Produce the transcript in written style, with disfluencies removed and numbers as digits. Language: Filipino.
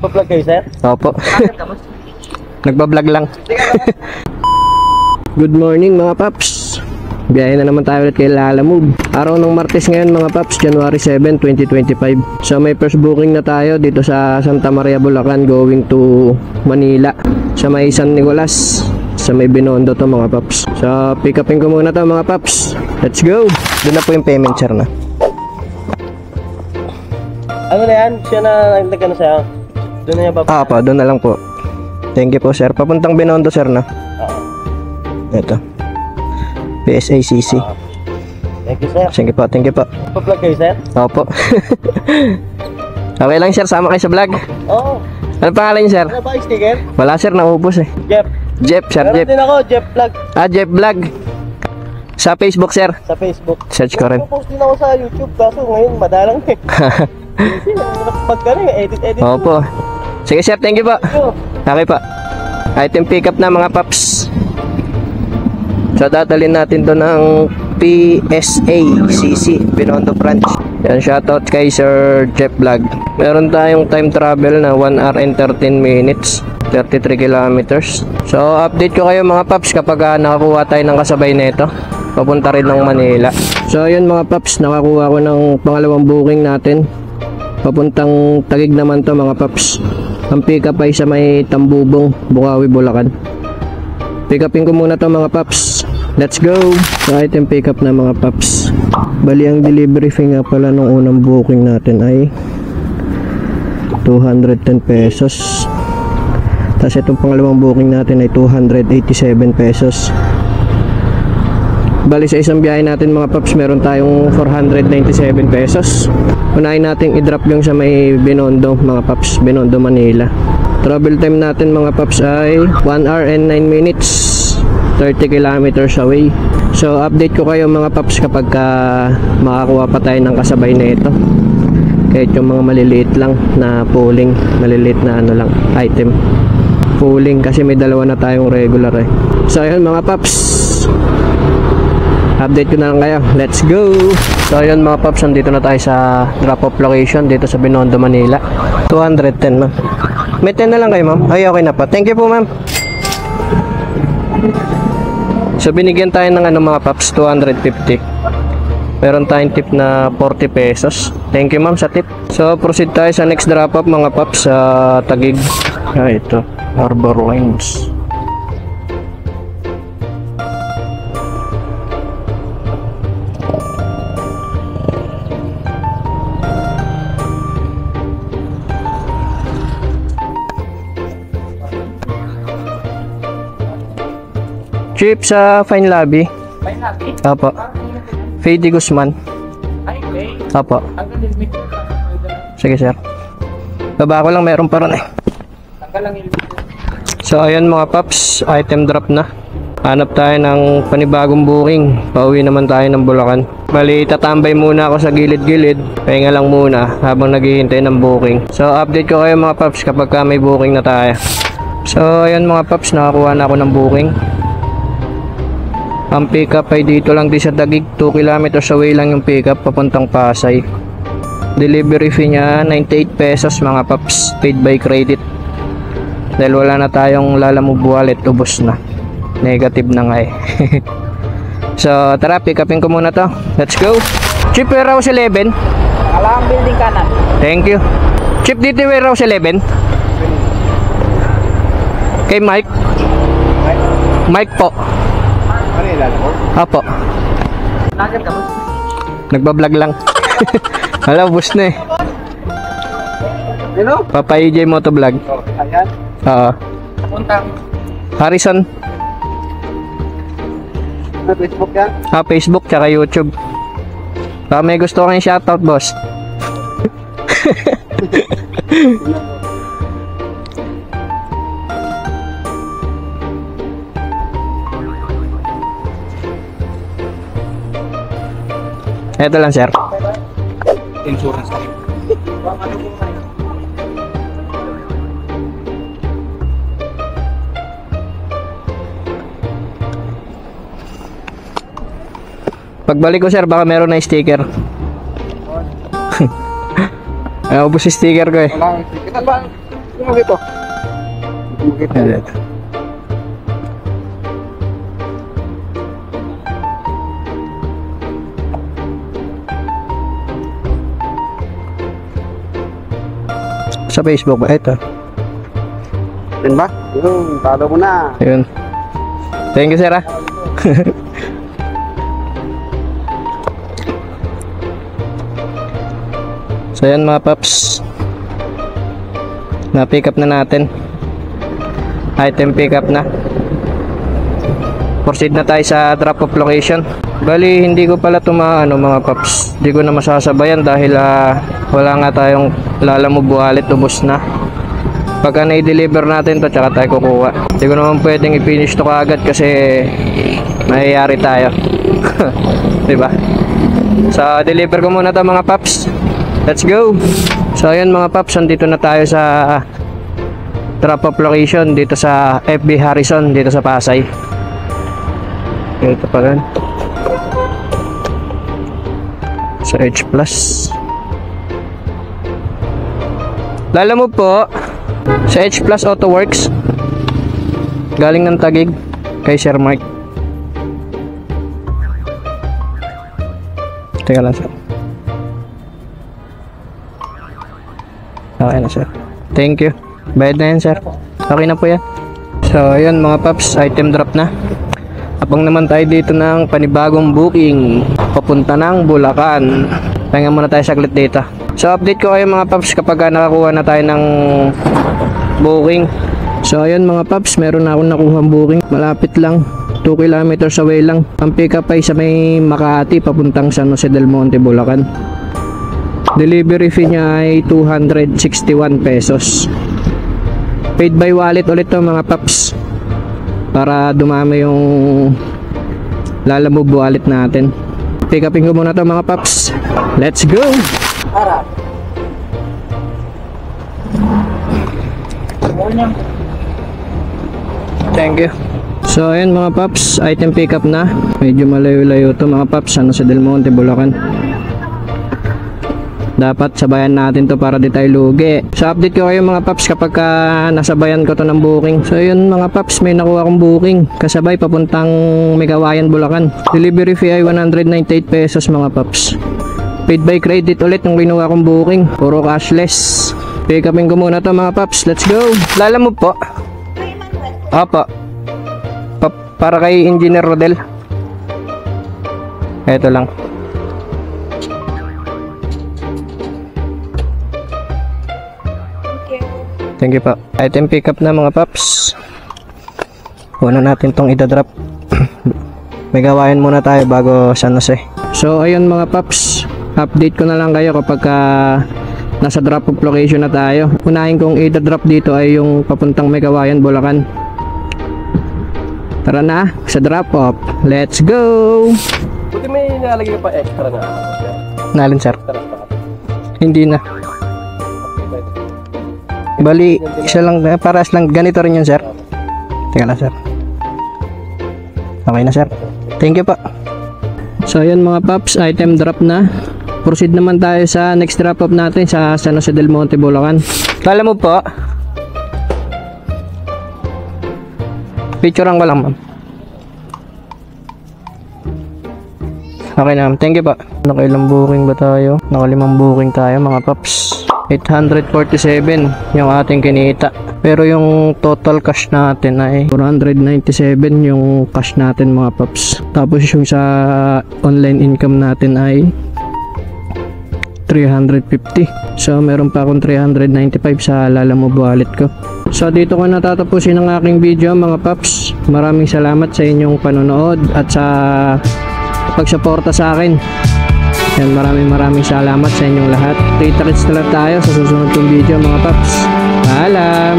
Pa-vlog kayo, sir? Opo. Nagba-vlog lang. Good morning mga paps. Biyahe na naman tayo ulit kay Lalamove. Araw ng Martes ngayon mga paps, January 7, 2025. So may first booking na tayo dito sa Santa Maria, Bulacan, going to Manila. Sa may San Nicolas, sa may Binondo to mga paps. So pick upin ko muna to mga paps. Let's go! Doon na po yung payment, sir na. Ano na yan? Siya na nagtagano sa'yo? Doon na niya ba? Pa, doon na lang po. Thank you po sir. Papuntang Binondo sir na. Oo. Ito. PSACC. Thank you, sir. Thank you po. Pa-vlog kayo, sir? Opo. Okay lang sir, sama kayo sa vlog. Oo. Ano pangalan niyo sir? Ano ba yung sticker? Wala sir, naubos eh. Jeff. Jeff, sir Meron Jeff. din ako, Jeff Vlog. Jeff Vlog. Sa Facebook sir. Sa Facebook. Search ko rin. Post din ako sa YouTube, kaso ngayon madalang eh. Pag gano'n, edit. Opo. Sige sir, thank you po. Okay po. Item pick up na mga paps. So dadalhin natin to ng PSACC, Binondo branch. Yan, shoutout kay Sir Jeff Vlog. Meron tayong time travel na 1 hour and 13 minutes, 33 kilometers. So update ko kayo mga paps kapag nakakuha tayo ng kasabay nito. Papunta rin ng Manila. So ayun mga paps, nakakuha ko ng pangalawang booking natin. Papuntang Taguig naman to mga paps. Ang pick up ay sa may Tambubong, Bukawi, Bulacan. Pick upin ko muna to mga paps. Let's go! So item pick up na mga paps. Bali ang delivery fee nga pala nung unang booking natin ay 210 pesos. Tapos itong pangalawang booking natin ay 287 pesos. Bali sa isang biyahe natin mga paps, meron tayong 497 pesos. Unahin natin i-drop yung sa may Binondo mga paps, Binondo, Manila. Travel time natin mga paps ay 1 hour and 9 minutes, 30 kilometers away. So update ko kayo mga paps kapag makakuha pa tayo ng kasabay na ito. Kahit yung mga maliliit lang na pooling, maliliit na ano lang, item pooling, kasi may dalawa na tayong regular eh. So ayun mga paps, update ko na lang kayo. Let's go! So ayun mga paps, nandito na tayo sa drop off location dito sa Binondo, Manila. 210 ma'am. May 10 na lang kayo ma'am. Ay okay na pa. Thank you po ma'am. So binigyan tayo ng ano mga paps, 250. Meron tayong tip na 40 pesos. Thank you ma'am sa tip. So proceed tayo sa next drop off mga paps sa Taguig. Ito, Harbor Lines. Chip sa Fine Lobby. Fine Lobby? Apo. Fade Guzman. Ay, okay. Apo. Sige sir. Baba ko lang, meron pa ron eh. So ayun mga paps, item drop na. Hanap tayo ng panibagong booking. Pauwi naman tayo ng Bulacan. Bali, tatambay muna ako sa gilid-gilid. Pahinga lang muna habang naghihintay ng booking. So update ko kayo mga paps kapag may booking na tayo. So ayun mga paps, nakakuha na ako ng booking. Ang pick up ay dito lang din sa Taguig, 2 kilometers away lang yung pick up papuntang Pasay. Delivery fee niya 98 pesos mga paps, paid by credit. Dahil wala na tayong Lalamove wallet, ubos na. Negative na nga eh. So tara, pick upin ko muna to. Let's go. Chip, warehouse 11. Alam building kanan. Thank you. Chip, dito warehouse 11. Kay Mike. Mike po. Apo. Nagad ka ba? Nagba-vlog lang. Hala, bus na eh. Ano? Papa EJ Motovlog. Ayan. Oo. Puntang. Harrison. Sa Facebook yan? Facebook tsaka YouTube. Baka may gusto kang shoutout, boss. Ito lang sir. Insurance. Pagbalik ko sir, baka meron na sticker. Ay, ubos yung sticker ko eh. Walang sticker ba? Ito. Ayan. Sa Facebook ba? Ito. Yan ba? Yung, follow mo na. Ayun. Thank you, sir, ah. So, yan mga paps. Na-pick up na natin. Item pick up na. Proceed na tayo sa drop off location. Bali, hindi ko pala tumaano mga paps. Hindi ko na masasabayan dahil wala nga tayong Lalamove wallet, ubos na. Pagka na-deliver natin to, tsaka tayo kukuha. Hindi ko naman pwedeng i-finish to kaagad kasi mayayari tayo. Diba? So, deliver ko muna to mga paps. Let's go! So, ayun mga paps, andito na tayo sa drop-off location dito sa FB Harrison, dito sa Pasay. Ito pa rin. Sa H+. Lalamove po sa H+ Auto Works. Galing ng Taguig kay Sir Mark. Teka lang, sir. Okay na, sir. Thank you. Bayad na yan, sir. Okay na po yan. So, ayun mga paps, item drop na. Abang naman tayo dito ng panibagong booking papunta ng Bulacan. Pahinga muna tayo saglit dito. So, update ko kayo mga paps kapag nakakuha na tayo ng booking. So, ayun mga paps, meron na akong nakuha booking. Malapit lang, 2 kilometers away lang. Ang pick up ay sa may Makati papuntang San Jose del Monte, Bulacan. Delivery fee niya ay 261 pesos. Paid by wallet ulit to mga paps, para dumami yung Lalamove wallet natin. Pick upin ko muna to mga paps. Let's go! Thank you. So ayun mga paps, item pick up na. Medyo malayo-layo to mga paps, San Jose del Monte, Bulacan. Dapat sabayan natin to para di tayo lugi. So update ko kayo mga paps kapag nasabayan ko to ng booking. So yun mga paps, may nakuha akong booking kasabay papuntang Megawayan, Bulacan. Delivery fee ay 198 pesos mga paps. Paid by credit ulit yung kinuha kong booking. Puro cashless. Pick upin ko muna to mga paps. Let's go! Lalamove po. Opo. Para kay Engineer Rodel. Ito lang. Thank you po. Item pick up na mga paps. Una natin tong idadrop. Megawayan muna tayo bago San Jose. So ayun mga paps, update ko na lang kayo kapag nasa drop off location na tayo. Unahin kong idadrop dito ay yung papuntang Megawayan, Bulacan. Tara na sa drop off. Let's go! Buti may nalagay pa extra na. Nalin sir? Hindi na. Bali, isa lang, paras lang, ganito rin yun sir. Teka lang sir. Okay na sir. Thank you po. So ayan mga paps, item drop na. Proceed naman tayo sa next drop off natin sa San Jose del Monte, Bulacan. Lalamove po. Picturean ko lang ma'am. Okay na ma'am, thank you po. Nakailang booking ba tayo? Nakalimang booking tayo mga paps. 847 yung ating kinita. Pero yung total cash natin ay 497 yung cash natin mga paps. Tapos yung sa online income natin ay 350. So meron pa akong 395 sa Lalamove wallet ko. So dito ko natatapusin ang aking video mga paps. Maraming salamat sa inyong panonood at sa pagsuporta sa akin. Yan, maraming salamat sa inyong lahat. Kita-kits na lang tayo sa susunod kong video mga paps. Paalam!